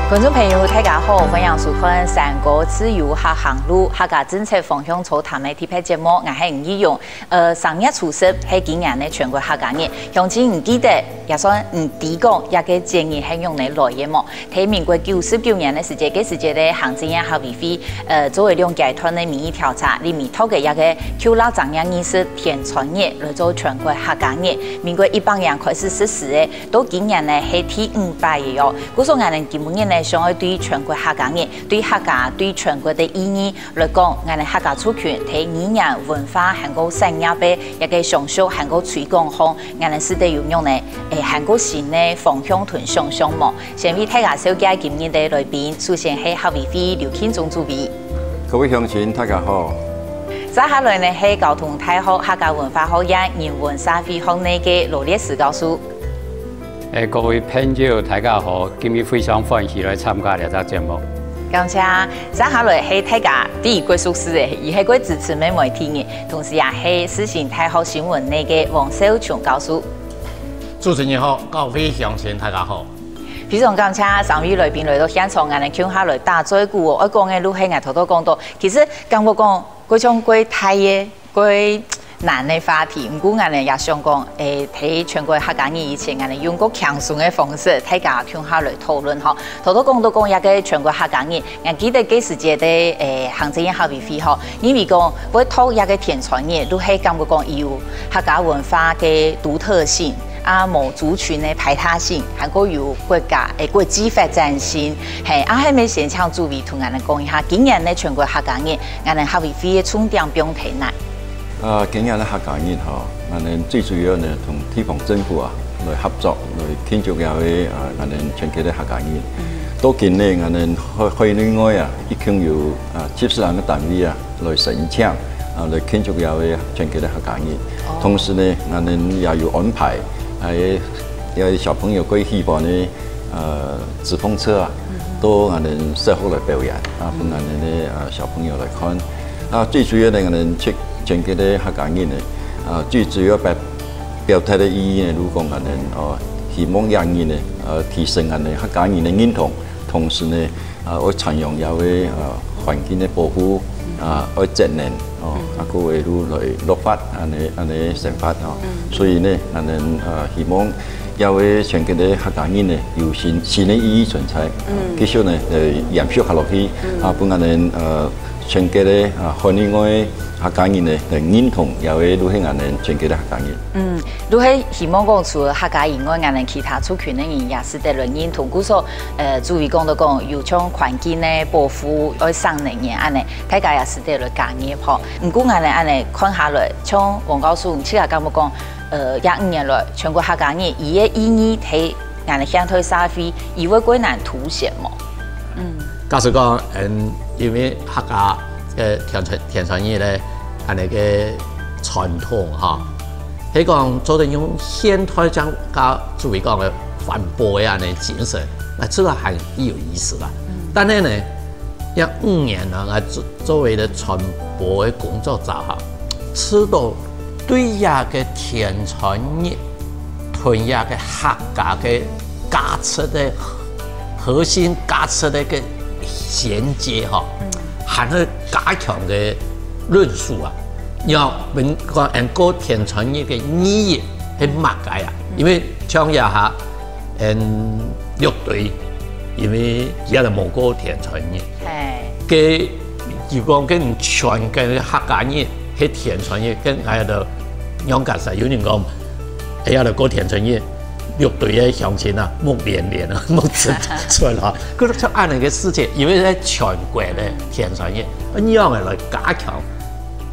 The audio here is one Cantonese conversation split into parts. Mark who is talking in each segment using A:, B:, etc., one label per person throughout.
A: 观众朋友，大家好，欢迎收看《三国自由客行路》客家政策方向座谈的特别节目。我是吴义勇。3月初10是今年的全国客家日，乡亲唔记得，也算唔提讲，也个建议係用嚟來嘅麼？喺民國99年嘅時節，嗰時節咧行政院客委會作為兩階段嘅民意調查，裡面討嘅一個扣留張陽20天傳日嚟做全國客家日。民國18年開始實施嘅，到今年咧係第500嘅哦。故所我哋基本嘅咧，想要對全國客家日、對客家、對全國嘅意義來講，我哋客家族群喺語言文化韓國產業嘅一個上述韓國推廣方，我哋是得要用咧韓國新嘅方向同想象麼？先為大家紹介今日嘅來賓，首先係客委會劉慶忠主委。
B: 各位鄉親，大家好。
A: 接下來呢係交通大學客家文化學院人文社會學內嘅羅烈士教授。
C: 各位朋友，大家好，今日非常歡喜來參加呢個節目。
A: 感謝。接下來係大家第一個熟悉嘅，而係個支持媒體嘅，同時也係世新大學新聞內嘅王少強教授。
D: 主持人好，各位鄉親，大家好。
A: 非常感謝3位來賓來到現場，我哋傾下來打嘴鼓。我講嘅路係我頭都講到，其實感覺講嗰種過大嘅過難嘅話題，唔過我哋也想講，喺全國客家日以前，我哋用個輕鬆嘅方式，大家傾下來討論嗬。頭都講到講一個全國客家日，我記得幾時節嘅行政院客委會嗬，因為講會討一個天傳日，都係感覺講有客家文化嘅獨特性。某族群的排他性，還個有國家國際發展性，係喺咪先請主委同我哋講一下，今年的全國客家日，我哋客委會嘅重點標題呢？
B: 今年的客家日我哋最主要呢同地方政府來合作，來慶祝嘅我哋全國的客家日。到今年我哋海內外已經有70人嘅單位來申請來慶祝嘅全國的客家日。同時呢，我哋也有安排。有小朋友可以希望呢，紙風車到我哋社會來表演幫我哋小朋友來看。最主要呢，我哋全國的客家日呢，最主要表態的意義呢，如果我哋希望讓人呢，提升我哋客家人的認同，同時呢，我採用有嘅環境的保護，我節能。個為如來落法，安尼成法所以呢，我哋希望有嘅全國嘅客家日呢，有新嘅意義存在。繼續呢，延續下落去，幫我哋全國嘅海內外客家人呢，嚟認同有嘅都係我哋全國嘅客家人。
A: 都係希望講除了客家以外，我哋其他族群嘅人也是得嚟認同。故所主委講到講，有將環境咧保護愛生能源安尼，大家也是得嚟加熱破。唔過我哋安尼看下來，像王教授，即係咁講，25年來全國客家日，伊嘅意義喺我哋鄉土社會，伊會幾難凸顯麼？
D: 假使講因為客家嘅天傳日咧，係你嘅傳統嚇。係講做得用現代將教主委講嘅環保嘅安尼精神，那這個還有意思啦。但係呢，要5年啦，我作為的傳播嘅工作者嚇，知道對呀嘅天傳日，同呀嘅客家嘅價值嘅核心價值嘅個銜接嚇，還係加強嘅論述啊。要問講按個天傳日嘅意義係乜嘢啊？因為唱一下樂隊，因為而家就冇個天傳日。係。嘅如果跟全嘅客家日係天傳日，跟喺度兩家實有人講，喺度個天傳日樂隊嘅鄉親啊，木連啊，木出來，佢就按那個事情，因為喺全國嘅天傳日，一樣嘅來加強。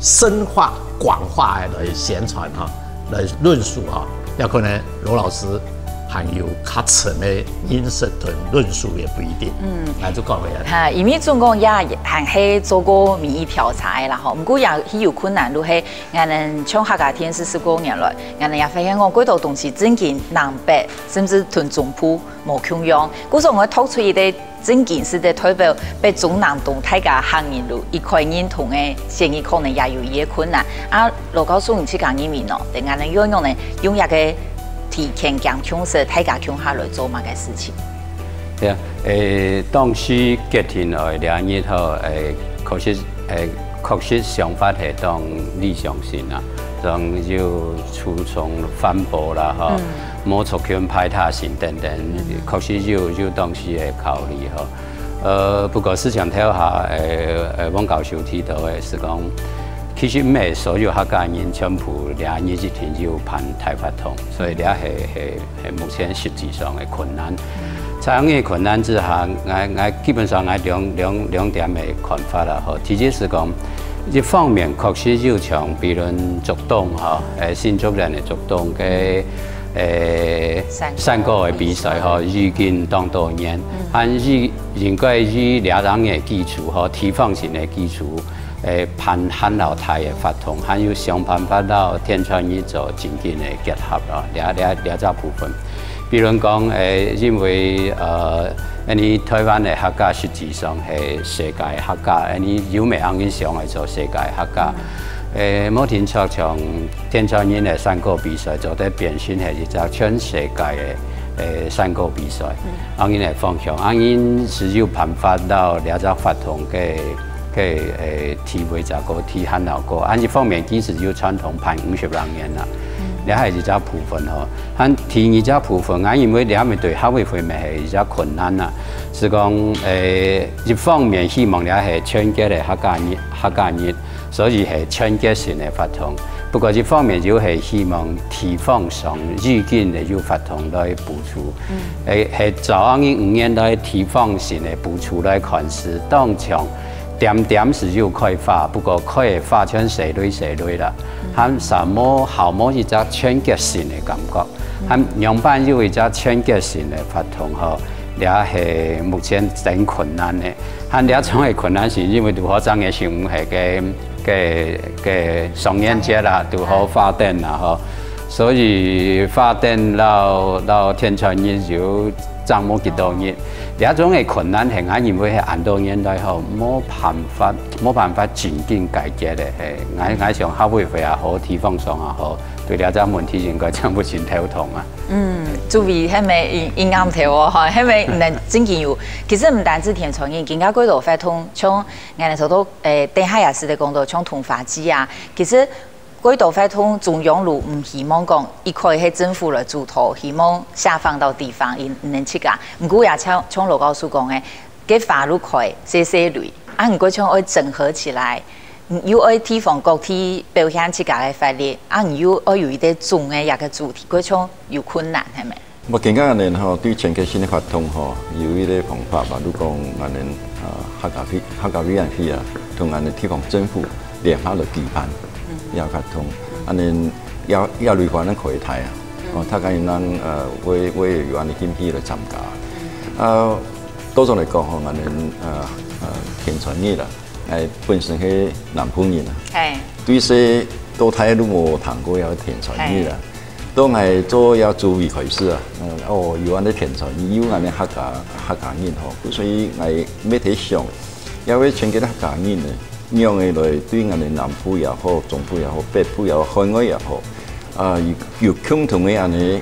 D: 深化、廣化來宣傳哈，來論述哈，有可能羅老師還有較深的認識同論述也不一定。那就講嘅啦。
A: 因為總共也還係做過民意調查嘅啦，嗬。唔過也有困難，都係我哋從客家天40年來，我哋也發現我幾多東西真嘅南北，甚至同中部冇共樣。嗰時我突出一啲。真件是在代表被中南東大家行人路一塊認同嘅生意可能也有一個困難。羅教授你去講移民咯，等下呢用呢用一個提前減強勢，大家強下來做乜嘅事情？
C: 对啊，当时决定来两日后，确实想法係當理想性啊，當要初從反駁啦，哈，冇促進排他性等等，確實要當時嘅考慮哈。不過市場睇下，汪教授提到嘅是講，其實唔係所有客家人全部兩日之前要辦台法通，所以呢係目前實際上嘅困難。在咁嘅困難之下，我基本上我兩點嘅看法啦，嗬。第一是講，一方面確實要從別人主動嗬，新竹人嘅主動嘅三個嘅比賽嗬，已經當多年，應該以兩人嘅基礎嗬，地方性嘅基礎，辦漢老台嘅法通，還要想辦法到天川呢做經濟嘅結合咯，兩個部分。比如講因為你台灣嘅客家實際上係世界客家，你有咩人想嚟做世界客家？摩天卓從天川人嘅山歌比賽做得變成係一隻全世界嘅山歌比賽，人嘅方向，人是有辦法到兩隻法通嘅體會就個體漢老歌，一方面其實要傳統辦50多年啦。呢係一隻部分嗬，喺第二隻部分，我認為你係咪對客委會咪係一隻困難啊？是講一方面希望你係團結嘅客家人，所以係團結性嘅法通。不過一方面就係希望地方上預見嘅要法通來補助，係早啲5年來地方性嘅補助來看是當場。點是要開發，不過可以發展社類啦。喺什麼後麼一隻團結性嘅感覺，喺兩班要一隻團結性嘅法通嗬，也係目前真困難嘅。喺兩種嘅困難是因為如何爭嘅項目係嘅雙年節啦，如何發展啦嗬，所以發展到天川日就爭冇幾多年。兩種嘅困難係我認為係很多年來後冇辦法漸漸解決嘅，係我想客委會也好，地方上也好，對兩種問題應該真唔算頭痛啊。
A: 注意係咪應啱條喎？係咪唔能真見有？其實唔單止天川人，更加幾多法通，像我哋所都等下也是在講到像通法機啊，其實。幾多法通中央路唔希望講，一可以係政府來主導，希望下放到地方，能去㗎。唔過也像羅教授講嘅，嘅法律可以細類，唔過像愛整合起來，要愛地方各地表現自家嘅法律，唔要愛有一啲總嘅一個主題，嗰種有困難係咪？
B: 我更加人嗬對全國性嘅法通嗬有一啲方法吧，如講人客家委員會啊，同人哋地方政府聯合來舉辦。要法通，要類款人可以睇啊！他講人會有人興趣來參加。多數嚟講，我哋天川人啦，本身係南方人啊。係。對些都睇都冇談過有天川人啦，都係做要注意開始啊！有人哋天川人，有人哋客家人嗬，所以係咩睇上，因為全部都客家人咧。讓佢來對我哋南部也好、中部也好、北部也好、海外也好，有共同嘅安尼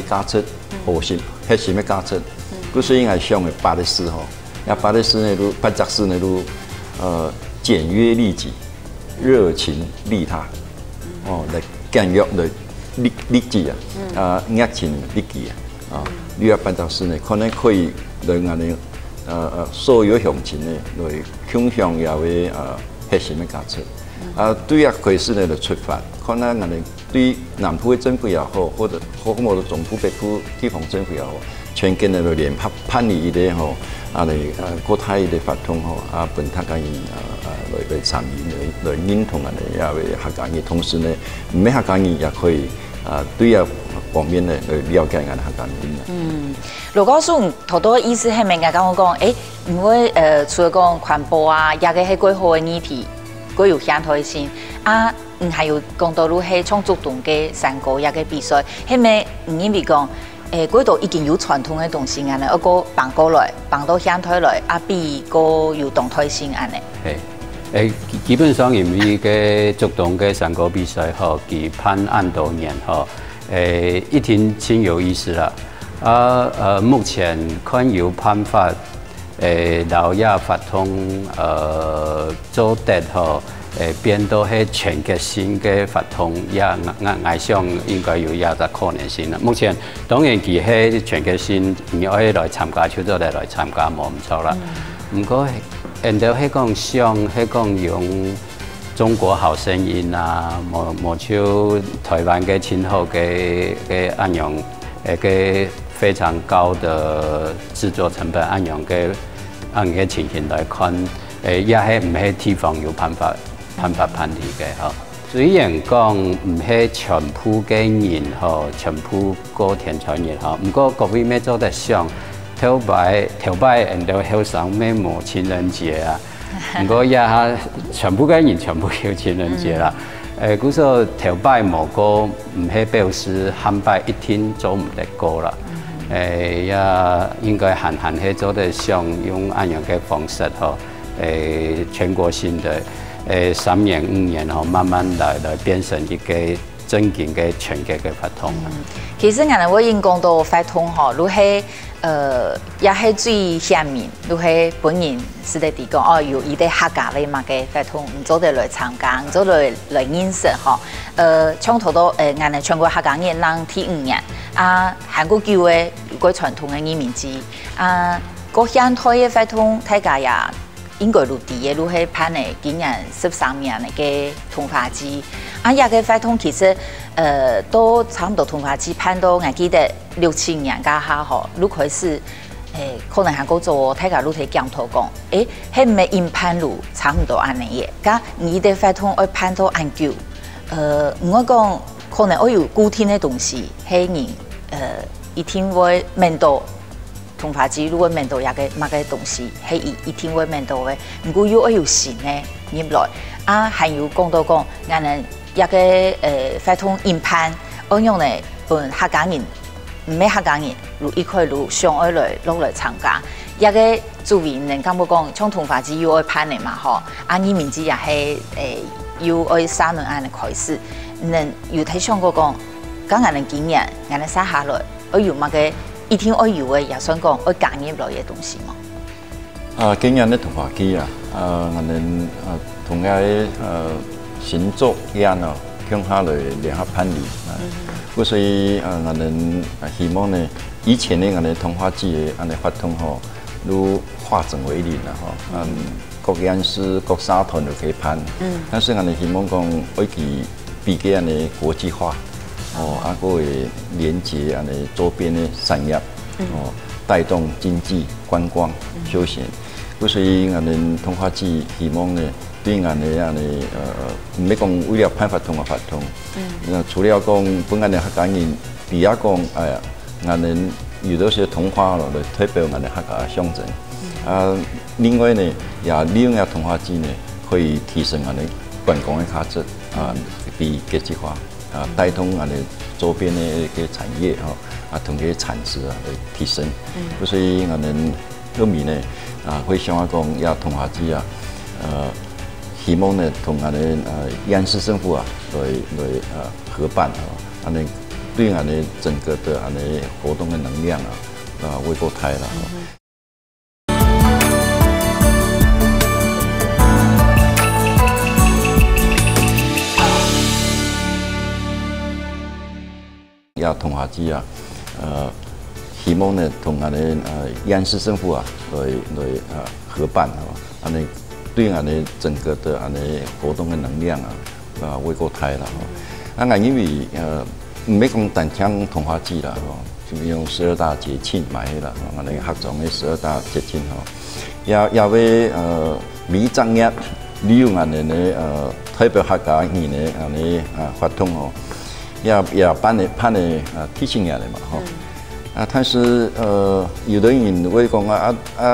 B: 價值核心核心嘅價值，嗰所以係想嘅8事嗬，8事呢都8則事呢都簡約利己、熱情利他，嚟簡約嚟利己啊，熱情利己啊，呢個8則事呢可能可以對我哋所有鄉親呢來共享也會核心嘅價值。對一回事呢嚟出發，可能我哋對南部嘅政府也好，或者中部北部地方政府也好，全建嚟聯合辦理一啲嚟國泰嘅法通本客家人來參與來認同我哋也為客家人，同時呢唔係客家人也可以對一方面呢來了解我哋客家人。
A: 羅教授頭多意思係咪講講？唔會除咗講環保啊，也個係幾好嘅議題，佢有相對性啊。還有講到路係創作動嘅山歌也個比賽，係咪唔因為講嗰度已經有傳統嘅東西安尼，一個放過來，放到相對來，比個有動態性安尼。
C: 係基本上因為嘅作動嘅山歌比賽嗬，佢辦按多年嗬，一定真有意思啦。目前看有办法，老也发通做得吼，变到係全國性嘅發通，也我想應該有也個可能性啦。目前當然佢係全國性，如果來參加，就都嚟參加冇唔錯啦。唔過，人哋係講想係講用中國好聲音啊，冇像台灣嘅前後嘅按樣嘅非常高的製作成本，按樣嘅情形來看，也係唔係地方有辦法判理嘅嗬。雖然講唔係全部嘅人嗬，全部個天才人嗬，不過各位咩做得想，頭擺人都好想咩冇情人節啊，不過也全部嘅人全部有情人節啦。嗰個頭擺冇個唔係表示下擺一天做唔得過啦。也應該閒去做得想用按樣嘅方式嗬，全國性的3年5年嗬，慢慢來變成一個正經嘅全國嘅發通。
A: 其實我哋會應講到發通嗬，如係也係最下面，如係本人是在地講哦，有伊啲客家嘅嘛嘅發通，唔做得來參加，唔做得來認識嗬。從頭到我哋全國客家人人第5年。韓國叫嘅個傳統嘅語言之個現代嘅發通，大家也應該錄啲嘅，錄係攀嚟今年13年嘅通化節。也嘅發通其實都差唔多通化節攀到，我記得6、7年家下嗬，錄開始可能韓國做大家錄睇鏡頭講，係唔係因攀錄差唔多安尼嘅，咁你嘅發通要攀到安久，我講可能我有固定嘅東西係人。一天會面到通化節，如果面到也個乜嘅東西，係一天會面到嘅。唔過要有新嘅入來，還有講到講，我哋一個發通研判，我用嚟本客家人，唔係客家人，如一塊如上愛來落來參加，一個主員人咁講，從通化節要愛判嚟嘛嗬，按移民節也係要愛3輪按嚟開始，人要睇上個講。咁我哋經驗，我哋寫下來，我有乜嘅一天我有嘅，也想講我加入來嘅東西嘛。
B: 經驗咧同化機啊，我哋同嘅新作樣哦，向下來聯合判理啊。所以我哋希望呢，以前呢我哋通化機嘅我哋發通吼，都化整為零啦吼。各樣是各社團都可以判，但是我哋希望講可以比較我哋國際化。個會連接啊，你周邊的產業，帶動經濟、觀光、休閒。所以我哋通化節希望呢，對我哋唔係講為了判發通發通。除了講本我哋客家人，第二講我哋有到些通化咯，嚟代表我哋客家象徵。另外呢，也利用通化節呢，可以提升我哋觀光嘅價值比國際化。帶動我哋周邊的一個產業同佢產值來提升。所以我哋後面呢會想講要通化節希望呢同我哋縣市政府來合辦我哋對我哋整個的我哋活動的能量會夠大啦。要通化節希望呢同我哋縣市政府來合辦我哋對我哋整個的我哋活動嘅能量會夠大啦。我因為唔係講單講通化節啦，就用12大節慶買啦，我哋合作嘅12大節慶也為每正月利用我哋嘅代表客家人嘅我哋發通也辦的提醒下來嘛，但是有的人會講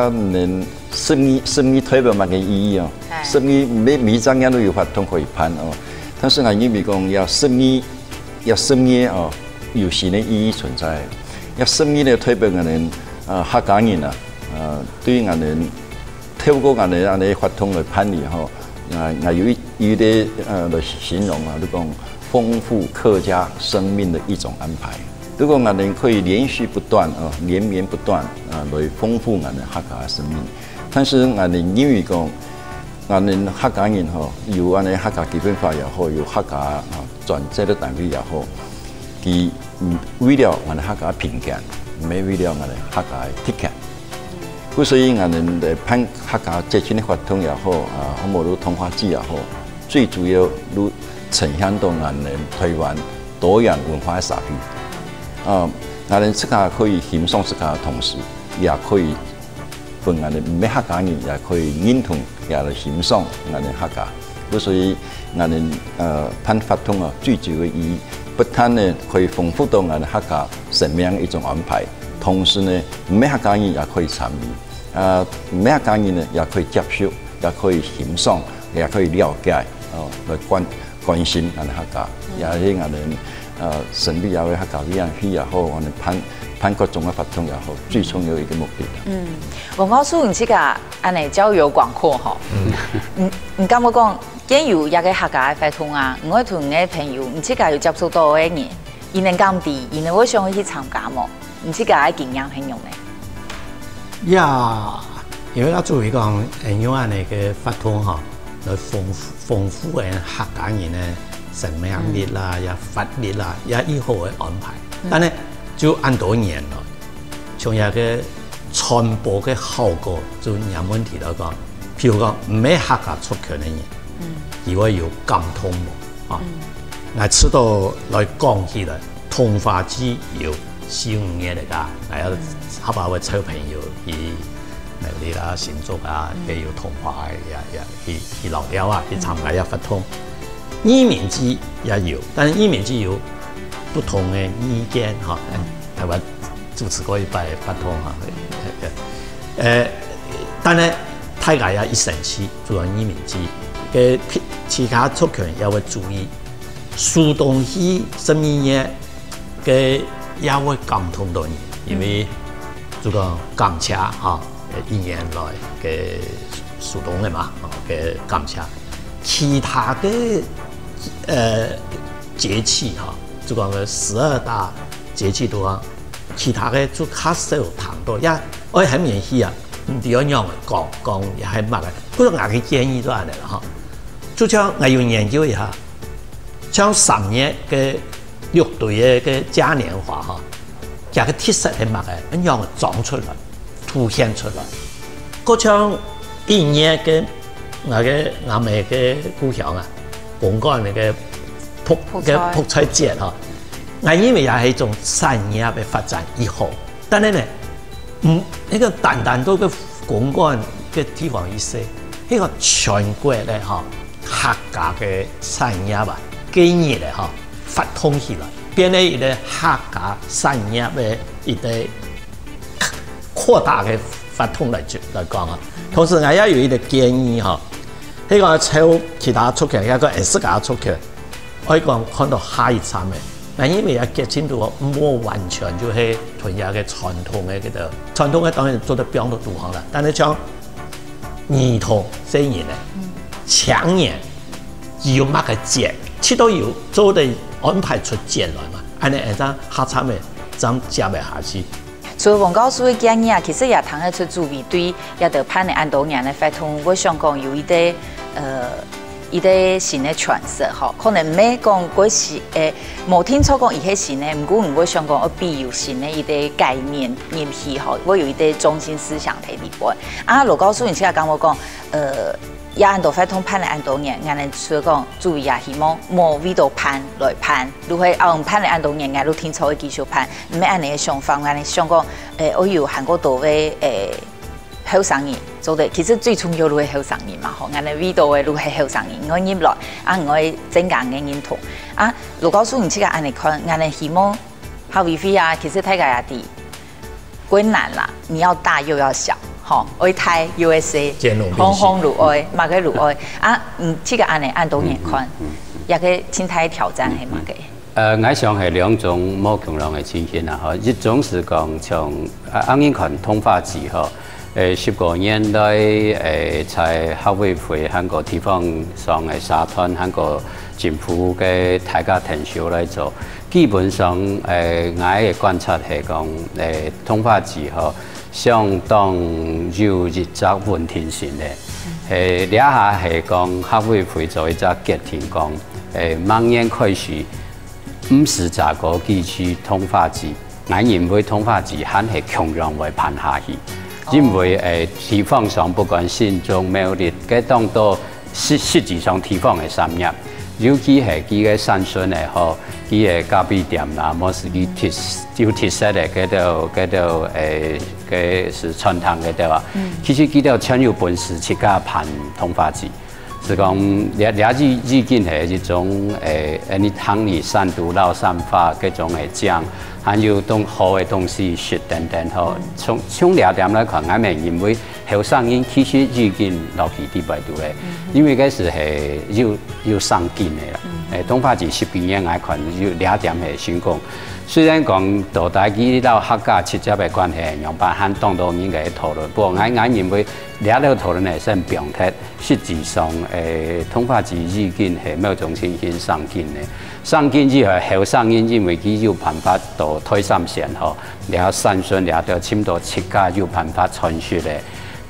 B: 能生意代表乜嘅意義哦，生意每張嘢都有發通可以辦哦，但是我認為講要生意有新的意義存在，要生意呢代表我哋客家人對我哋透過我哋發通來辦理吼，我有啲來形容你講。豐富客家生命的一種安排。如果我们可以连续不断连绵不断来丰富我们客家的生命，但是我们因为讲我们客家人有我们客家基本法也好，有客家专制的单位也好，佢为了我们客家平健，唔係为了我们客家的体健。所以我们的判客家节庆的活动也好我们的通化节也好，最主要都呈现到我们台湾多元文化的社会。我们自家可以欣赏自家的同时，也可以分我们唔係客家人也可以認同，也來欣賞我們客家。所以我們判法通最主要的意義，不但呢可以豐富到我們客家生命的一種安排，同時呢唔係客家人也可以參與。唔係客家人呢，也可以接受，也可以欣賞，也可以了解，來關心我們客家，也係我們身邊有位客家嘅人去也好，我們判各種嘅法通也好，最重要一個目的。
A: 我告訴你，這個安尼交友廣闊吼。唔敢我講，假如一個客家嘅法通我同我嘅朋友，唔知個有接觸到嘅人，伊能咁啲，伊能會想去參加麼？唔知個嘅經驗係用呢？
D: 呀，因為我作為講，用安尼嘅法通來豐富嘅客家人咧生命力啦，也法律啦，也以後嘅安排。但係就按多年咯，從一個傳播嘅效果就有問題嚟講，譬如講唔係客家出去嘅人，如果有感通喎，我知道來講起來，通化節有4-5年嚟㗎，我有合把我小朋友去內地啦、新竹也有通化也去老寮去參加一法通。移民節也有，但係移民節有不同嘅意見台灣主持過一擺法通但係大家也一生氣做移民節嘅其他族群也會注意，蘇東西什麼嘢嘅也會感通到你，因為這個感謝1年來嘅蘇東嘅嘛嘅感謝，其他嘅節氣就講嘅12大節氣度其他嘅就較少談到，也我很明顯唔點樣講也係乜嘅，嗰種我嘅建議都係嚟啦就像我要研究一下，像3月嘅6對嘅嘉年華這個特色係乜嘅，咁樣裝出來、凸顯出來。嗰像1年嘅我哋嘅故鄉公幹那個卜菜節我以為也係一種產業嘅發展以後，但係呢，呢個單到嘅公幹嘅地方意思，呢個全國咧客家嘅產業經驗咧發通起來，變咗一個客家產業嘅一個擴大嘅發通嚟講同時我也有一個建議呢個抽其他出去，一個自家出去，我講看到下一站嘅。嗱，因為也結清楚唔好完全就係同樣嘅傳統嘅嗰度，傳統嘅當然做得比較多行啦，但係像兒童這一年咧，長年要乜嘅節，佢都要做得安排出節來嘛，安尼陣下參嘅咁接唔下去。
A: 所以黃教授嘅建議其實也談得出注意對一個判的按多年嘅法通，我想講有一啲一個新的詮釋可能唔係講嗰時冇聽錯講伊係新的，唔過我想講我必有新的一個概念入去我有一個中心思想喺裏邊。羅教授，你先講我講也按到法通判了按多年，我哋所講注意也希望冇為到判來判，如果判了按多年，我都聽錯會繼續判，唔係按你嘅想法，我哋想講我有韓國多位後生人做的，其實最重要都係後生人嘛，我哋為到嘅都係後生人，我入來我增加嘅認同。羅教授，你即個按你看，我哋希望哈維菲其實大家也啲困難啦，你要大又要小。愛睇 USA 紅紅綠愛，馬嘅綠愛這個按多年看，一個真大挑戰係馬嘅。
C: 我想係兩種冇共同嘅情形啦，一種是講從啱啱看通化節10個年代在客委會韓國地方上嘅社團韓國政府嘅大家停手来做。基本上我嘅观察係講通化劑吼相當有一則穩定性嘅。了下係講學會會做一則決定講明年開始50隻個機器通化劑，我認為通化劑還係強量會盤下去。因為地方上不管新中苗栗，佢當到實際上地方嘅產業，尤其係佢嘅產筍誒吼，佢嘅咖啡店啦，或是佢特色嘅嗰度嘅是傳統嘅對吧？其實佢都很有本事去加盤通化劑，是講已經係一種你湯裏散毒老散發嗰種嘅醬。還有好嘅東西食等等吼，從兩點來看，我咪認為後生人其實已經落去啲排度咧，因為嗰時係要上進嘅啦。通化劑10幾年我看有兩點係先講，雖然講到大幾到客家直接嘅關係，用辦很當到應該討論，不過我認為兩個討論係先唔用睇，實際上通化劑已經係某種情形上進嘅。上進之後，後生人因為佢有辦法到推三線吼，然後產筍然後差唔多7家有辦法傳輸咧，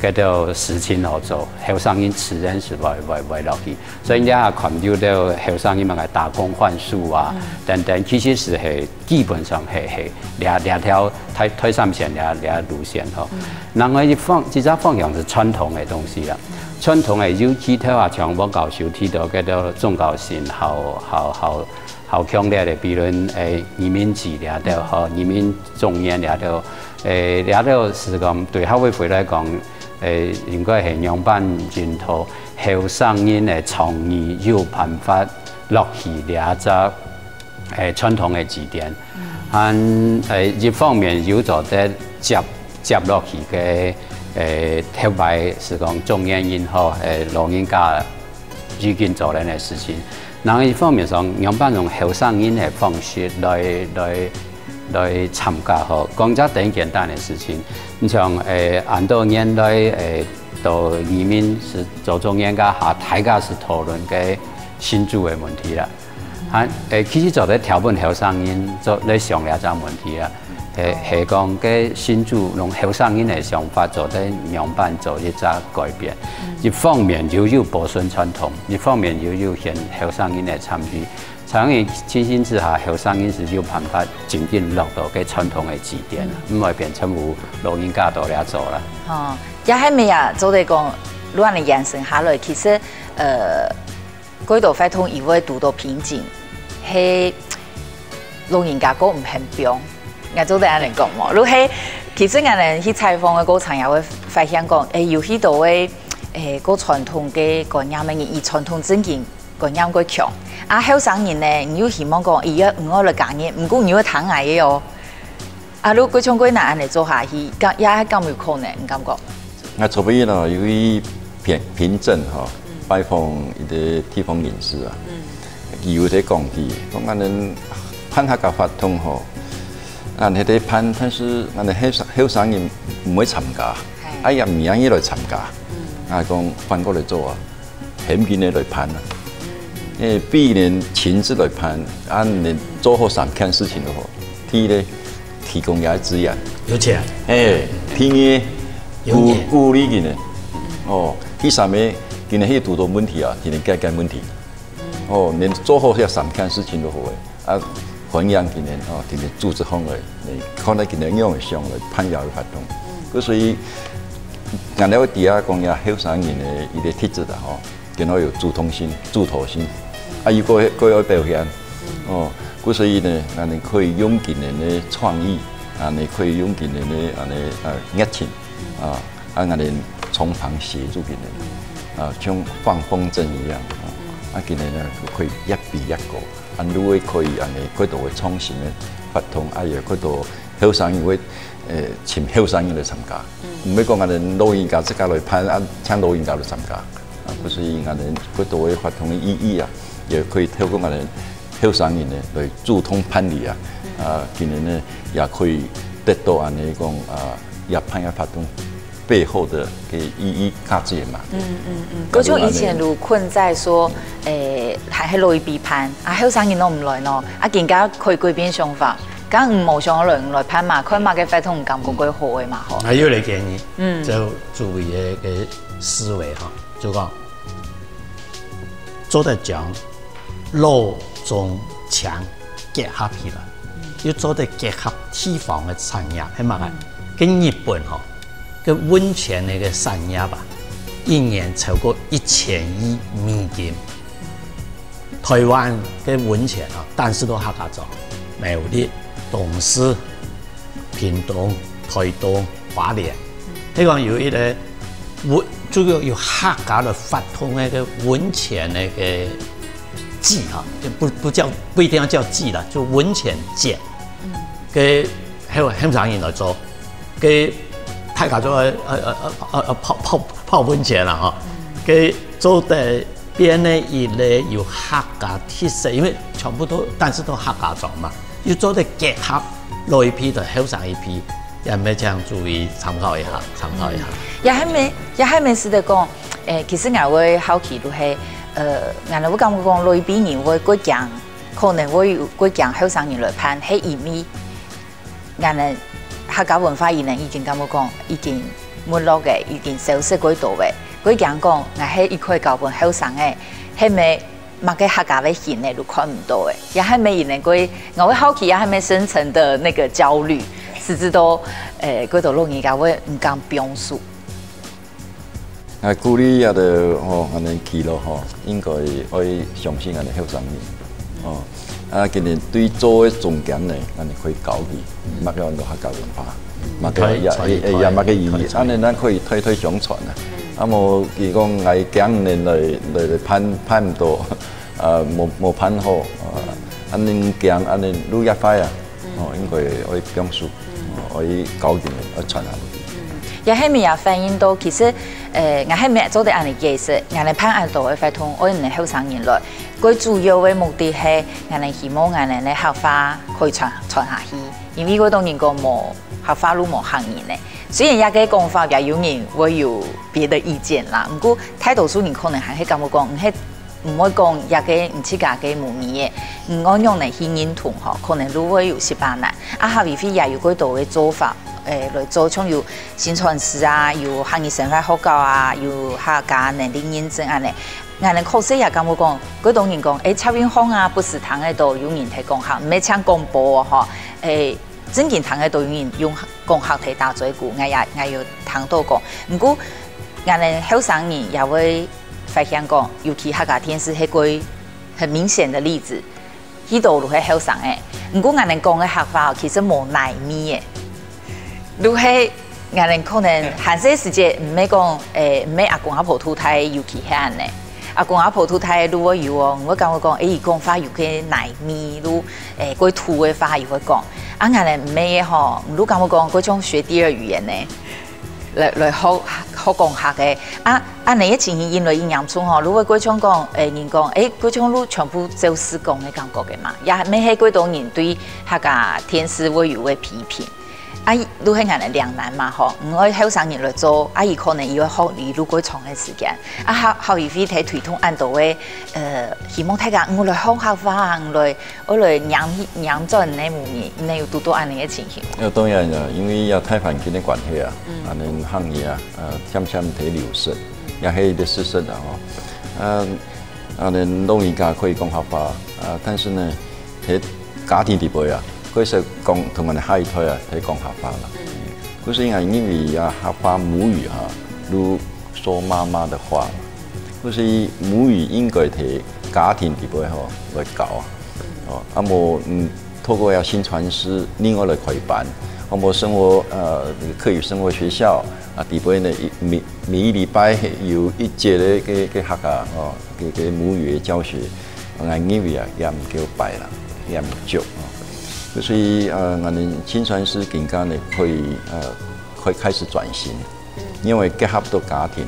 C: 嗰度事情好做，後生人自然是會落去。所以你下看到後生人咪係打工換宿啊等等，其實係基本上係兩條推三線兩路線吼。另外一則方向是傳統嘅東西啦。傳統嘅有幾條啊，像我教授提到嗰度宗教性好強烈嘅，比如移民治療到和移民中年療到，療到是講對學會來講，應該係兩班進頭後生人嘅創意有辦法落去療則傳統嘅字典，一方面有做得接落去嘅。特別是講中年人吼，老人家已經做緊嘅事情。另一方面上，兩班用後生人嘅方式來參加吼，講咗第一簡單嘅事情。你像很多年來到移民是做中年家下，大家是討論嘅新住嘅問題啦。其實做得條本後生人做嚟想了這問題啦。係講嘅新住用後生人嘅想法做得兩班做一隻改變，一方面又要保存傳統，一方面又要顯後生人嘅參與。長期情形之下，後生人是有辦法漸漸落到嘅傳統嘅字典，唔會變成有老人家到嚟做啦。
A: 哦，也係咪啊？做嚟講，如果你延伸下來，其實嗰度發通以為遇到瓶頸，係老人家個唔肯表。我做得安尼講喎，如果其實我哋去採訪嘅過程也會發現講，有許多嘅個傳統嘅觀念嘅人，以傳統正經觀念個強。啊，後生人呢，你又希望講，伊要唔好嚟教嘢，唔過你要談藝嘅哦。啊，如果種個難安尼做下去，也係咁有可能，唔感覺？
B: 我昨邊咯，由於平鎮吼拜訪一啲地方人士啊，有啲講啲，講我哋攀客家法通吼。啊！你哋攀，但是我哋後生人唔會參加，哎呀唔願意來參加，啊講翻過嚟做啊，險見你來攀啊，必然親自來攀，你做好3件事情就好。第一咧，提供也資源，
D: 有錢，
B: 第二鼓勵佢哋，哦，第三咧，佢哋喺度到問題啊，佢哋解決問題，哦，你做好這3件事情就好嘅，啊。弘揚佢哋哦，佢哋組織方嚟，看到佢哋樣嘅上嚟攀遊嘅活動。所以，人哋會底下講呀，後生人嘅一啲特質啊，吼，佢哋有主動性、主導性，啊，如果有表現，哦，所以呢，人哋可以用佢哋嘅創意，啊，你可以用佢哋嘅熱情，啊，人哋從旁協助佢哋，啊，像放風箏一樣，啊，佢哋呢可以一比一個。安都會可以安尼，嗰度嘅創新嘅發通，啊嘢嗰度後生人會請後生人嚟參加，唔係講我哋老人家自家來攀，啊請老人家嚟參加，啊，所以我哋嗰度嘅發通嘅意義啊，也可以透過我哋後生人咧來主動攀理啊，啊，佢哋呢也可以得到安尼講啊，也攀一發通背后的嘅意义价值嘛。
A: 嗰種以前如困在說，係類比攀，後生人都唔來咯，更加佢改變想法，咁唔冇想來唔來攀嘛，佢嘛嘅發通唔感覺佢好嘅嘛，嗬。
D: 還有你建議，就作為嘅思維哈，就講做得將老中強結合起來，要做得結合地方嘅產業，係嘛嘅？跟日本嗬，個溫泉那個產業吧，一年超過1000億美金。台灣嘅溫泉啊，但是都客家做，苗栗、東勢、屏東、台東、花蓮，呢個有一個主要有客家的發通那個溫泉那個季哈，不一定要叫季啦，就溫泉節，給香港人來做，給大家做泡溫泉啦哈，給做的邊呢一類有客家特色，因為全部都但是都客家做嘛，要做的結合老一批的後生一批，有咩這樣注意參考一下，參考一下。
A: 也係咪是得講，其實我會好奇都係，我會感覺講老一批人會過強，可能會過強後生人來攀，係因為我哋客家文化已經感覺講已經沒落嘅，已經消失嗰度嘅。佢講講，我係一塊教本後生嘅，係咪乜嘅客家嘅人咧都看唔到嘅？也係咪人哋我會好奇，也係咪深層的那個焦慮，甚至到嗰度老人家會唔敢表述。
B: 鼓勵也得吼，我哋記錄吼，應該可以相信我哋後生人哦。今年對做嘅重點咧，我哋可以教佢，乜嘅我哋客家文化，乜嘅也乜嘅意義，安尼咱可以推相傳啊。冇佢講嗌驚年來攀唔到，冇攀好，安尼驚安尼愈一快啊，應該可以表述，可以教佢哋傳下去。
A: 也係咪也反映到其實我係咪做得安尼解釋，我哋攀安度嘅發通，我哋後生人來，佢主要嘅目的係我哋希望我哋嘅客話可以傳下去，因為嗰當然個冇客話路冇行人咧。雖然也嘅講法也有人會有別的意見啦，不過大多數人可能係咁樣講，唔會講也嘅唔似家嘅模擬嘅，唔按用嚟去認同嗬，可能都會有18難。下邊飛也有嗰度嘅做法，來做像有宣傳師啊，有行業生態學教啊，有客家能力認證安尼。我哋確實也咁樣講，嗰種人講，蔡英文啊，不是堂喺度有人睇講下，唔係搶廣播嗬，真正堂喺度有人用講客體打嘴鼓，我有聽到過。不過我哋後生人也會發現講，尤其客家電視係個很明顯的例子，呢度都係後生嘅。不過我哋講嘅客話其實冇內面嘅，都係我哋可能閒些時間唔係講唔係阿公阿婆土太尤其係安尼。阿公阿婆土太如果有哦，我講講話有嘅內面都嗰土嘅話又會講。我哋唔係嘅嗬，如果講嗰種學第二語言咧，來學講客嘅。你一前因為營養中嗬，如果嗰種講人講嗰種都全部做施工嘅感覺嘅嘛，也唔係嗰種人對客家電視會有嘅批評。都係我哋兩難嘛嗬，我後生人來做，伊可能要學你如果長嘅時間，後一飛睇推動按到嘅希望大家我來學客話，我來養咗你模擬，你要多多安尼嘅情形。
B: 當然啦，因為有太環境嘅關係啊，能行業啊，漸睇流失，也係啲事實啊嗬，能老人家可以講客話，但是呢，喺家庭地位啊。佢是講同我哋下一代啊，睇講客話啦。佢是因為啊客話母語哈，如說媽媽的話，佢是母語應該睇家庭地位吼來教啊。冇透過宣傳師另外來開辦，冇生活課餘生活學校地位呢每一禮拜有一節嘅客家嘅母語嘅教學，我認為啊也唔夠擺啦，也唔足。所以我哋宣傳師更加呢可以開始轉型，因為結合到家庭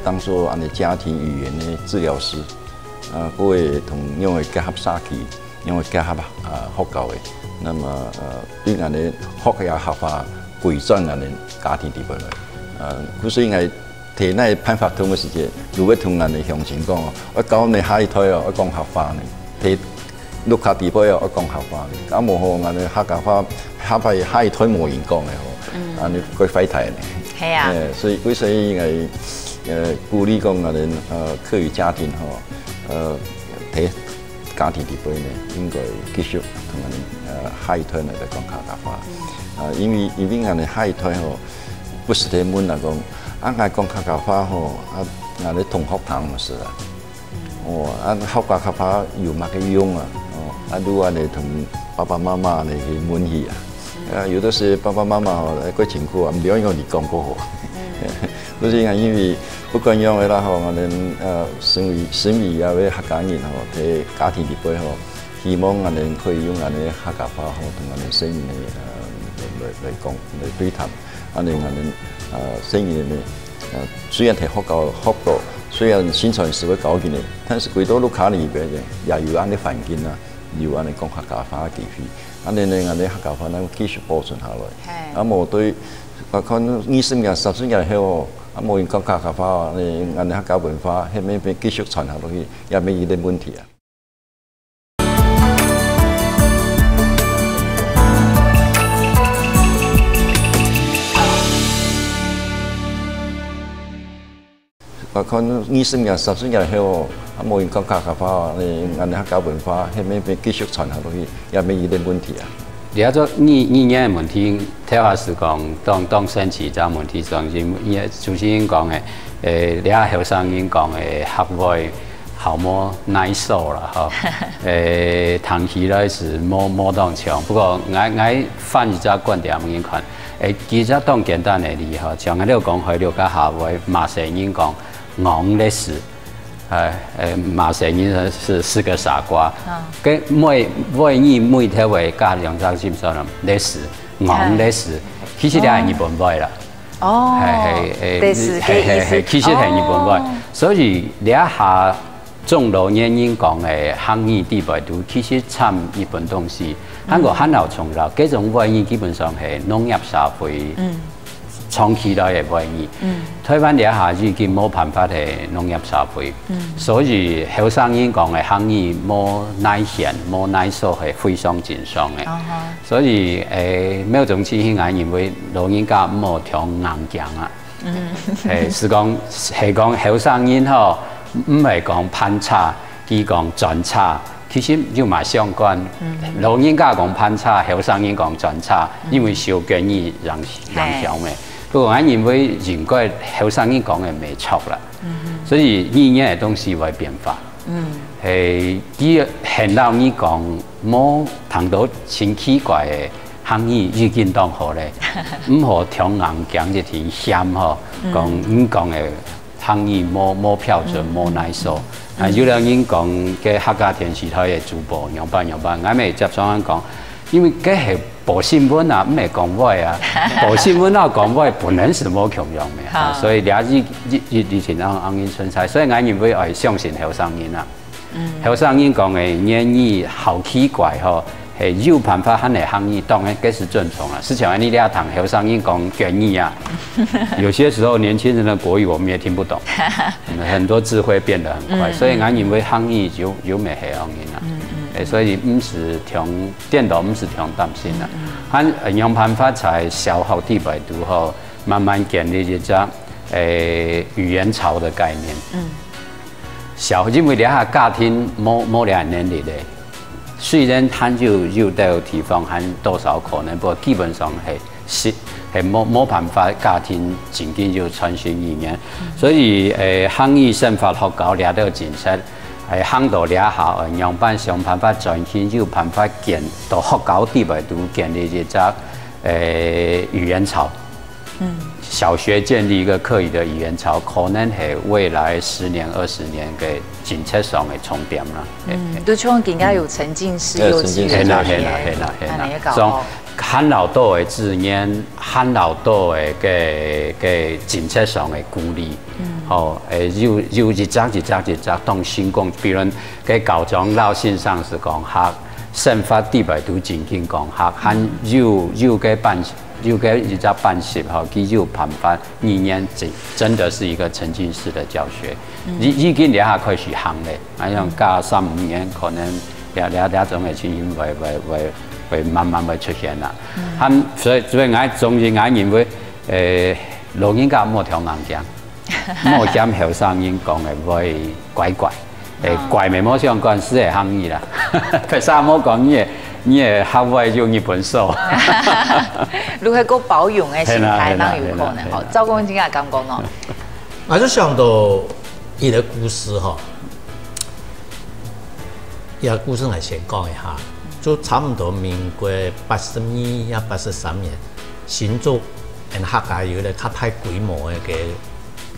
B: 當做我哋家庭語言嘅治療師，各位同因為結合社區，因為結合學教嘅，那麼對我哋學嘅客話改善我哋家庭地位來，古时应该提那判法通的时间，如果同人哋乡亲讲哦，我教你下一胎哦，我讲合法呢，提录卡地杯哦，我讲合法呢，咁无好，人哋客家话下一胎无人讲嘅吼，安尼佢废题呢。
A: 係啊，
B: 所以应该鼓励讲人客语家庭吼，提家庭地杯呢，应该继续同人下一胎呢嚟讲客家话，因为人哋下一胎吼，不是提门嚟讲。俺讲客家话吼，俺哋同学堂嘛是啦，俺学客家话有乜嘅用啊？如果你同爸爸妈妈你去滿意啊，有的時爸爸媽媽個情況唔了解我哋講過好，嗰時因為不管樣嘅啦吼，我哋身為啊位客家人吼，喺家庭裏邊吼，希望我哋可以用我哋客家話吼，同我哋身邊嚟講嚟對談，我哋生意呢，雖然係學到，雖然宣傳是會搞見嘅，但是幾多路卡裏邊嘅，也有啱啲環境啊，有啱啲講客家話嘅機會，啱啲呢啱啲客家話能繼續保存下來。冇對，我看20年、30年後，冇人講客家話，啱啲客家文化係咪繼續傳下落去，也沒有啲問題啊。我看20年、30年後，冇人講客家話，啱啲客家文化係咪繼續傳下落去，也沒有啲問題啊。
C: 你要做你嘅問題，睇下是講當升起咗問題上，主持人講嘅，你後生人講嘅學會好冇耐受啦，嗬，談起來是冇當強，不過我反一隻觀點已經看，其實當簡單嘅理嗬，像我哋講開了個學會馬成英講。昂歷史，馬成英是個傻瓜。跟每條為加兩張尖上歷史，昂歷史，其實你係日本話啦。
A: 哦，
C: 係，其實係日本話。所以你一下中老年人講嘅漢語地位都其實參日本東西。韓國漢老從老，這種話語基本上係農業社會。長期來嘅話語，台灣一下已經冇辦法係農業社會，所以後生人講嘅漢語冇耐性、冇耐受係非常正常嘅。所以某種情形，我認為老人家唔好聽硬講啊。是講後生人嗬，唔係講攀差，佢講轉差。其實要埋相關，老人家講攀差，後生人講轉差，因為受經驗影響嘅。不過我認為應該後生人講嘅未錯啦，所以呢樣嘅東西會變化。係啲現老人講冇聽到真奇怪嘅漢語已經當好咧，唔好聽硬講一條險嗬，講嘅漢語冇標準冇耐受。有兩人講嘅客家電視台嘅主播樣板，我咪接上講，因為佢係報新聞啊，唔係講話啊，報新聞啊講話本來是冇強用嘅，所以倆以前啱啱存在，所以我認為係相信後生人啊，後生人講嘅言語好奇怪嗬，係有辦法喊嚟漢語，當然這是尊重啦。事實上你倆談後生人講國語啊，有些時候年輕人的國語我們也聽不懂，很多詞彙變得很快，所以我認為漢語有咩係後人啊。所以唔是聽電腦，唔是聽擔心啦。佢用辦法才消耗地位度後，慢慢建立一隻語言巢的概念。因為你下家庭冇兩年嚟咧，雖然佢有到地方還多少可能，不過基本上係冇辦法家庭漸漸就傳承語言。所以漢語生法學校倆都認識。係行到倆下，樣板想辦法轉型，有辦法建到學校地位都建立一隻語言巢。小學建立一個客語的語言巢，可能係未來10年、20年嘅政策上嘅重點啦。
A: 都像更加有沉浸式幼稚園嗰啲，
C: 從漢老道嘅字眼、漢老道嘅政策上嘅鼓勵。有一隻當先講，比如嘅高中老先生是講客，生發地位都正經講客，還有嘅有个一只班习哈，佢就办法2年真的是一个沉浸式的教学，已经下开始行嘞，好像加3、5年可能两种的情形会慢慢会出现啦。所以我中间我认为老人家莫听人讲，莫嫌后生人讲的会怪怪，怪咪莫相关是会行伊啦，可是莫讲你的学位就日本数，
A: 如何个保养的心态，当有可能吼。赵公今日咁讲咯，
D: 我就想到一个故事哈，一个故事我先讲一下，就差不多民国82呀83年，新竹跟客家有咧较大规模的个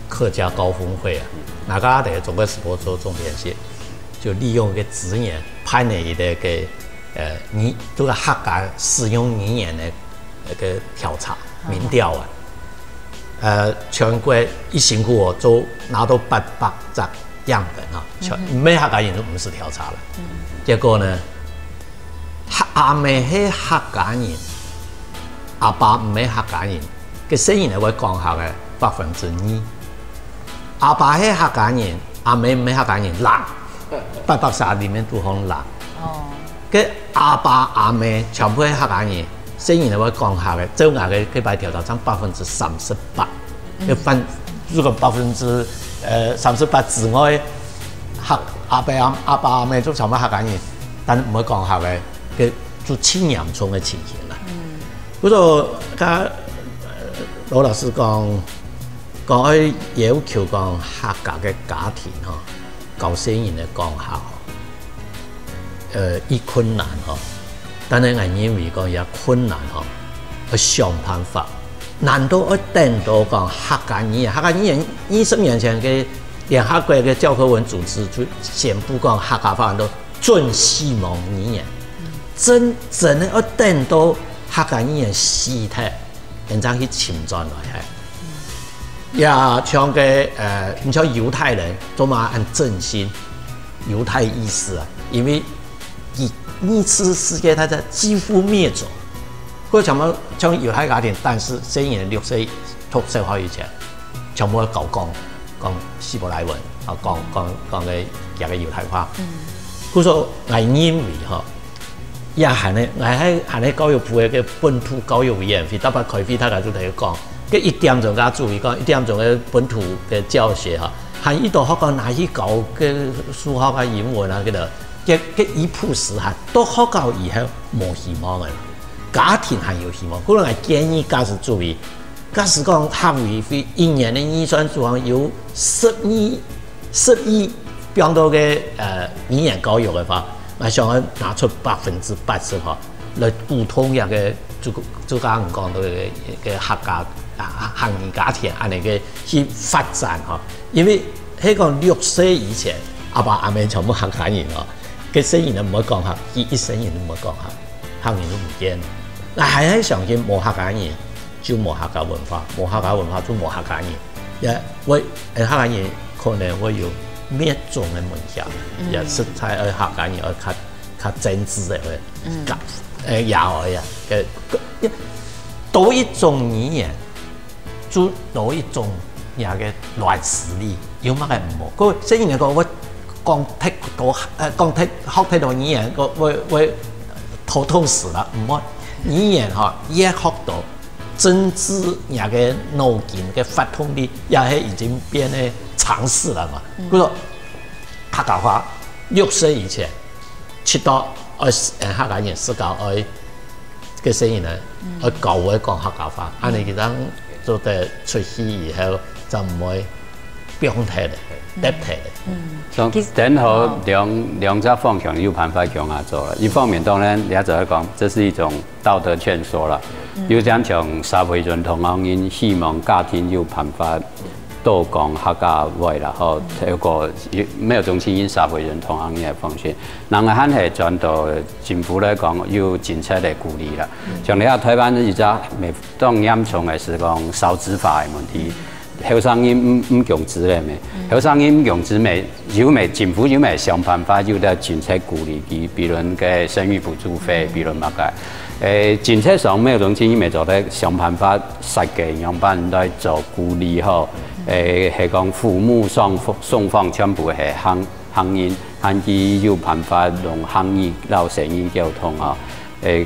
D: 客家高峰会啊，那个的中国时报做重点写，就利用个资源派呢一个这个客家使用语言的那个调查民调啊，全国一辛苦哦，都拿到800则样本啊，每客家人都50调查了，结果呢，阿妹是客家人，阿爸唔係客家人，嘅聲音係會講下嘅2%，阿爸係客家人，阿妹唔係客家人，830裡面都講男。哦。嘅阿爸阿妹全部係客家人，聲音係會講下嘅，周牙嘅佢擺調查佔38%，要分如果38%之外，阿爸阿妹都全部客家人，但唔會講下嘅就親嚴重嘅情形啦。嗰度家老師講去要求講客家嘅家庭嗬，教小人嘅講校。伊困難嗬，但係我認為講有困難嗬，去想辦法。難道我等到講客家人20年前嘅聯合國嘅教科文組織就宣布講客家話都準西蒙語言，真係我等到客家人死體，然後去侵佔落去。也像嘅你像猶太人都嘛按振興猶太意思啊，因為2次世界大戰幾乎滅咗，嗰啲像猶太家庭，但是7年6歲讀小學以前，全部講希伯來文，啊講嘅嗰個猶太話。嗰個我認為嗬，也係呢，我喺教育部嘅本土教育委員會，特別開會，大家都同佢講，佢1點鐘加注意講1點鐘嘅本土嘅教學嚇，喺呢度學講哪去教嘅數學啊、英文啊嗰度。嘅一鋪時下都學教以後冇希望嘅啦，家庭係有希望。嗰個我建議家是注意，假使講學委會1年嘅預算總共有10億變到嘅語言教育嘅話，我想拿出80%來溝通一個就啱講到嘅客家行業家庭安尼嘅去發展嗬，因為喺講6歲以前阿爸阿妹全部客家人嗬。嘅聲音都唔可以講下，一聲音都唔可以講下，客人都唔見。但係喺上邊冇客家人，就冇客家文化，冇客家文化就冇客家人。客家人可能會有滅種嘅問題，也實在喺客家人而較真摯嘅也會啊嘅多一種語言，就多一種也嘅亂實力，有乜嘅唔好？嗰個聲音嚟講我。講剔學太多語言，會頭痛死了。唔好語言嗬，一學到政治也個腦筋嘅發通力，也係已經變得常識了嘛。嗰個客家話6歲以前出到客家人思考嘅聲音咧，去教會講客家話，安尼佢當做得出去以後就唔會變態咧。
C: 等好兩隻方向有辦法向下做了。一方面當然，你就係講，這是一種道德勸說了。有講從社會認同方面，希望家庭有辦法多講客家話，然後一個沒有種情因社會認同方面嘅方式。人係係轉到政府來講，有政策嚟鼓勵啦。像你喺台灣而家未當嚴重嘅是講少子化嘅問題。後生人唔強制咧咩？後生人唔強制咪，有咪政府有咪想辦法要得政策鼓勵佢，比如嘅生育補助費，比如乜嘅。政策上咩種錢咪做得想辦法實際樣辦來做鼓勵嗬。係講父母雙方全部係行業，有辦法用行業撈成語交通啊。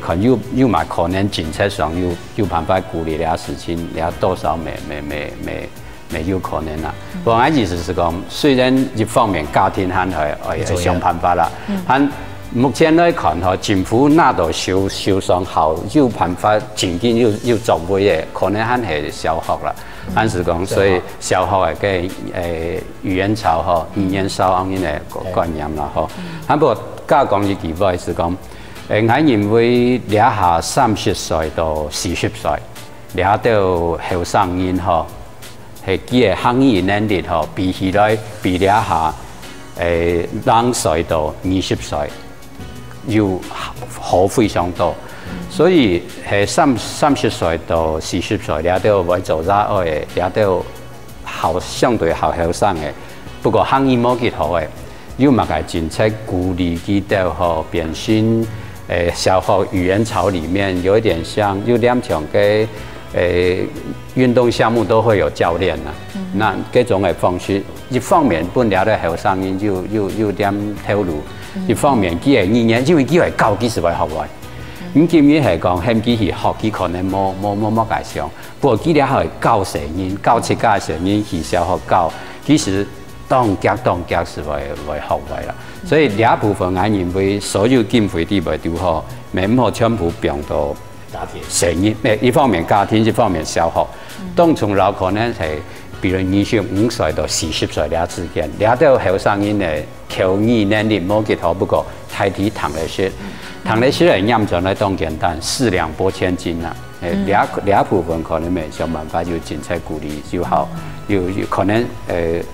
C: 可有埋可能政策上有辦法鼓勵啲事情，你多少沒有可能啦。我意思是講，雖然一方面家庭係想辦法啦，目前來看嗬，政府那度少上好，有辦法前景要做嘅，可能係小學啦。是講，所以小學嘅語言潮嗬，語言少方面嘅觀念啦嗬。不過加講一句話是講，我認為你下30歲到40歲，你到後生人嗬，係佢嘅行業能力嗬，比起來比你下20歲到20歲要好非常多。所以係30歲到40歲，你都會做咗嘅，你都相對後生嘅。不過行業冇幾好嘅，要乜嘅政策鼓勵佢哋嗬變成小學語言潮裡面有一點像，有兩種嘅運動項目都會有教練啦。那這種嘅方式，一方面本嚟咧後生人要點投入，一方面佢係語言，因為佢係教幾時會學會。咁建議係講，向佢去學，佢可能冇解想。不過佢哋係教成人，教出家成人去小學教，其實當腳是會學會啦。所以呢一部分我認為所有經費都會調好，唔好全部變到成人。一方面家庭，一方面小學。當從老可能係，比如25歲到40歲呢之間，呢都後生人嘅口語能力冇幾好，不過太啲糖嚟説。糖嚟説嚟嚴重咧，當簡單4兩撥千斤啦。兩部分可能咪想辦法要政策鼓勵就好，要可能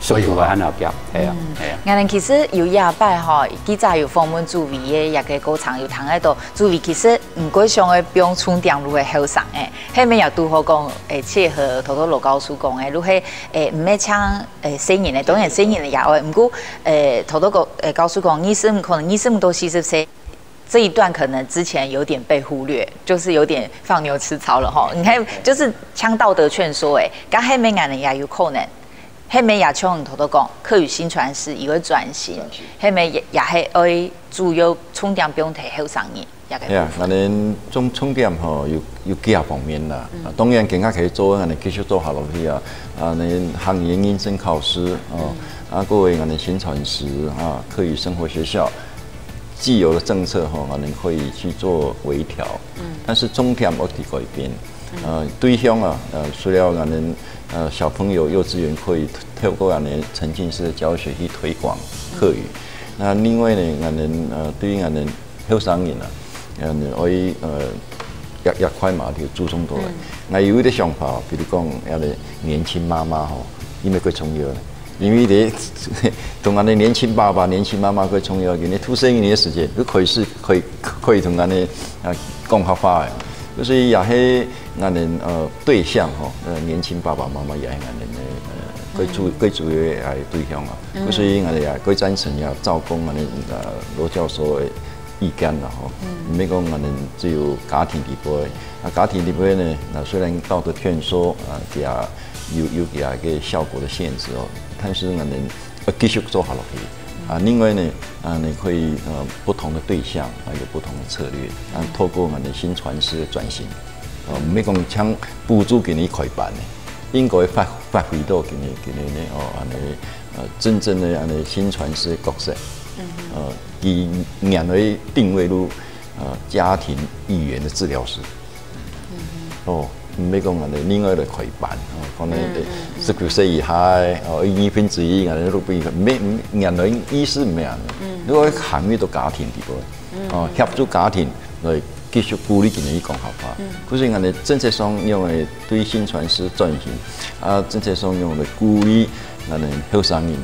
C: 速度會很後腳，係啊。
A: 我哋其實有廿擺嗬，記者有訪問主委嘅，也個高層有談喺度。主委其實唔過上嘅不用充電路嘅後生誒，後面又拄好講切合頭路告訴講誒，如係唔係搶新人嘅，當然新人嘅也愛，唔過頭告訴講，25可能25到40歲。這一段可能之前有點被忽略，就是有點放牛吃草了哈。你看，就是槍道德勸說，剛後面人也有可能，後面也像頭講，客語新傳師也會轉型，後面也係愛主要重點不用提後生人，也係。係啊，
B: 我哋重點吼有幾方面啦。當然更加可以做，我哋繼續做下落去啊。你行業認證考試各位我哋新傳師客語生活學校。既有的政策我們可以去做微調，但是重點要去改變。對象除了我們小朋友幼稚園可以透過我們沉浸式的教學去推廣客語。那另外呢，我們對於我們後生人可以也快嘛就注重到嚟。我有一啲想法，比如講年輕媽媽因為佢重要。因為你同我哋年輕爸爸、年輕媽媽佢重要嘅，你出生一年時間，佢可以同我哋講下話嘅，所以也係我哋對象年輕爸爸媽媽也係我哋最主要係對象啊，所以我哋也佢贊成也照顧我哋羅教授嘅意見啦，唔係講我哋只有家庭地位，家庭地位呢，雖然道德勸說也有佢嘅效果的限制但是我們繼續做好落去另外呢你可以不同的對象有不同的策略透過我們新傳師的轉型唔係講搶補助給你開辦嘅，應該發揮到給你呢真正的新傳師的角色以人為定位入家庭語言的治療師唔係講我哋另外嚟開辦，可能19歲以下1/2我哋都不咩人類意思唔係人，如果涵蓋到家庭地步，協助家庭嚟繼續鼓勵佢哋講合法。可是我哋政策上因為對新傳師轉型，政策上用嚟鼓勵我哋後生人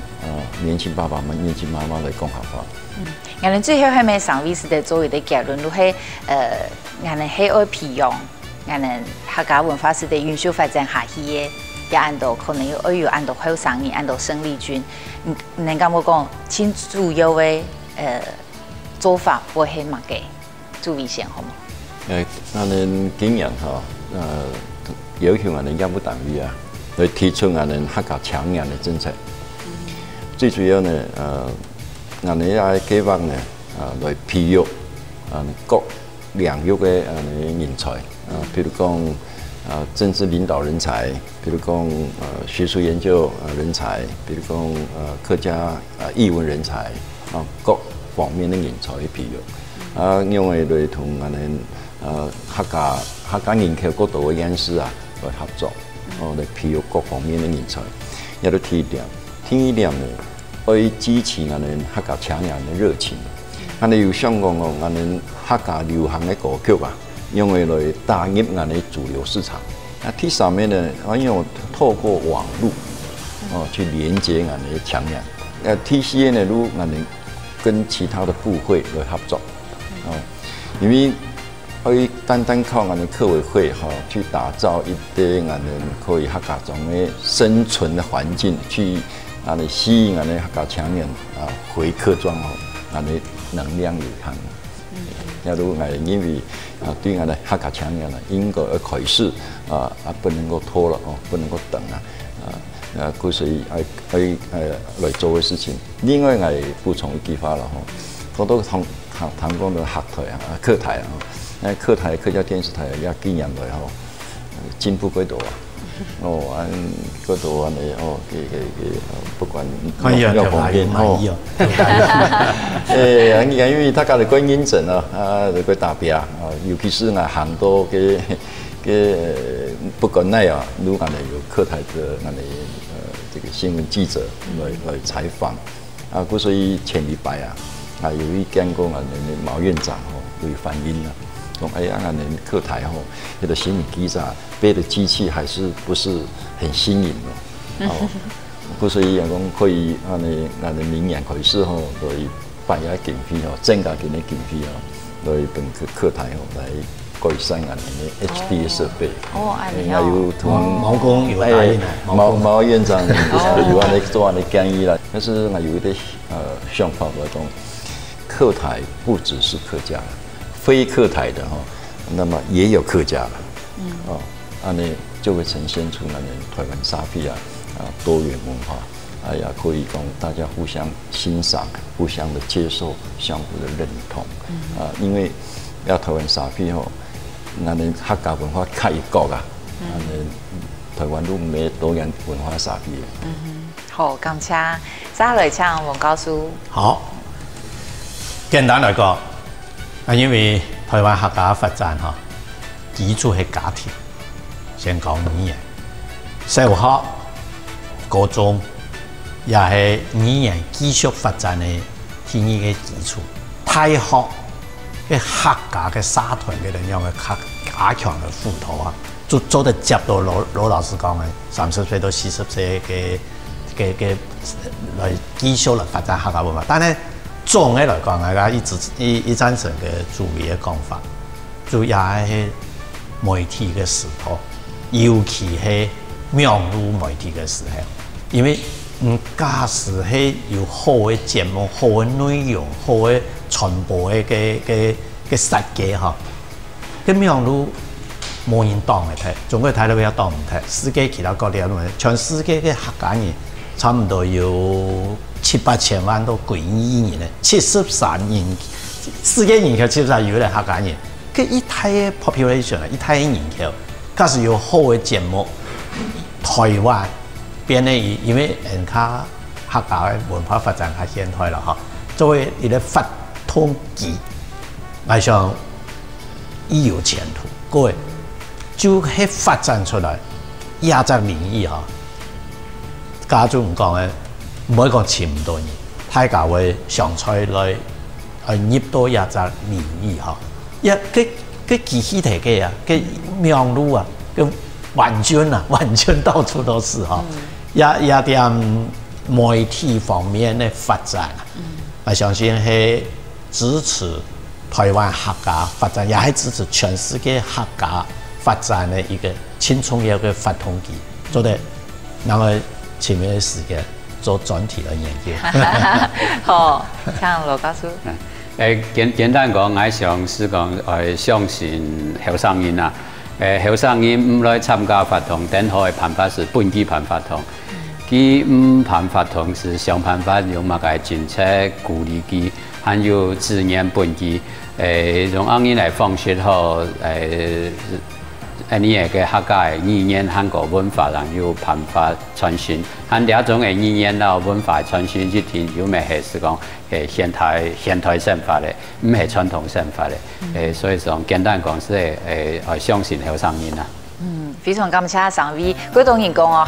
B: 年輕爸爸們、年輕媽媽嚟講合法。
A: 我哋最後係咪上位時代做一啲結論，都係我哋係愛培養。我哋客家文化是得允許發展下去嘅也按到可能有按到后生人，按到生力军。能敢我讲，请主要的做法会係乜嘅？注意先好冇？
B: 俺哋今年要求俺哋业务单位啊，来提出俺哋客家抢人的政策。最主要呢，俺哋也计划呢，来培育各领域的人才比如讲政治领导人才，比如讲学术研究人才，比如讲客家译文人才各方面的人才去培育。因为来同俺哋客家人口角度的人士啊来合作，来培育各方面的人才。也都第一点，第一点呢，要支持俺哋客家抢人的热情。俺哋要想讲俺哋客家流行的歌曲啊，用来打入俺哋主流市场。第三面呢，因为透过网络去连接俺哋抢人。第四呢，如俺哋跟其他的部会来合作。因为单靠俺哋客委会去打造一啲俺哋可以客家种的生存的环境，去俺哋吸引俺哋客家强人回客庄俺哋能量有限。假如俺因为对俺哋客家强人应该要开始不能够拖了不能够等故所以来做的事情。另外我补充一句话了好多谈讲的客台客台客家电视台也几年来进步几多按几多安尼不管要方面因为大家来关认真来关打拼尤其是很多不管那样，如果有客台的这个新闻记者来采访故所以前礼拜有一间讲毛院长有反映讲哎呀，客台那个新闻记者背的机器还是不是很新颖故所以讲可以明年开始来办下经费增加今年经费来本客台来改善俺的 HD 的设备。还有同
D: 毛工有答应
B: 毛院长有安尼做安尼建议啦。但是我有一个想法来讲，客台不只是客家，非客台的那么也有客家了。安尼就会呈现出台湾沙皮多元文化，也可以讲大家互相欣赏、互相的接受、相互的认同。因为要台湾沙皮咱们客家文化较一国台湾都没多元文化沙皮。
A: 好，感谢。再来请王教授。
D: 好，简单来讲，因为台湾客家发展基础係家庭，先講語言，小學、高中也係語言繼續發展嘅第二個基礎。大學嘅客家嘅社團嘅能量嘅加強嘅輔導就做得接到老老師講嘅30歲到40歲嘅來繼續來發展客家文化，但係總嘅來講，大家一贊成嘅主要嘅講法，就也係媒體嘅時代，尤其係網絡媒體嘅時候，因為假使係有好嘅節目、好嘅內容、好嘅傳播嘅設計咁網絡冇人當嚟睇，中國睇到比較當唔睇，世界其他國家都唔睇，全世界嘅客家人差唔多有700-8千萬到9億人咧，73人，世界人口73億嘅客家人，佢一大嘅 population 一大嘅人口，假使有好嘅節目，台灣變咧因為客家嘅文化發展較現代啦作為一個發通機，我想亦有前途。各位就係發展出來亞洲民意家中唔講嘅，唔可以講潛唔到人，大家會上菜來入到亞洲民意佢機器體嘅佢網絡佢完全到處都是也點媒體方面嘅發展我相信係支持台灣客家發展，也係支持全世界客家發展嘅一個輕重要嘅發通機，做得然后前面的时间做专题的研究。
A: 好，像罗教授。
C: 简单讲，我想是讲，相信后生人啊，后生人唔来参加法通，等好的办法是本地办法通。佢唔办法通是想办法用乜嘅政策鼓勵佢，還有資源本地，用安尼來放學後，你嘅客家語言、韓國文化，然後有辦法傳承。和兩種嘅語言啦、文化傳承一天，有咩係講現代生法嘅，唔係傳統生法嘅。所以講簡單講是相信後生人啊。
A: 非常感謝三位，佢當然講哦，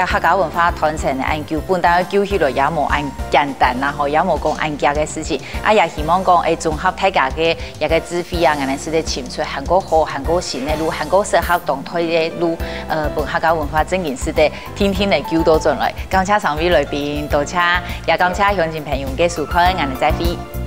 A: 客家文化傳承嘅研究本單救起來也冇咁簡單啦，也冇講咁夾嘅事情。也希望講綜合大家嘅一個智慧啊，我哋是咧潛出韓國好、韓國新嘅路、韓國適合動態嘅路，本客家文化正言是咧天天嚟救到進來。感謝三位來賓，多謝，也感謝鄉親朋友嘅收看，我哋再會。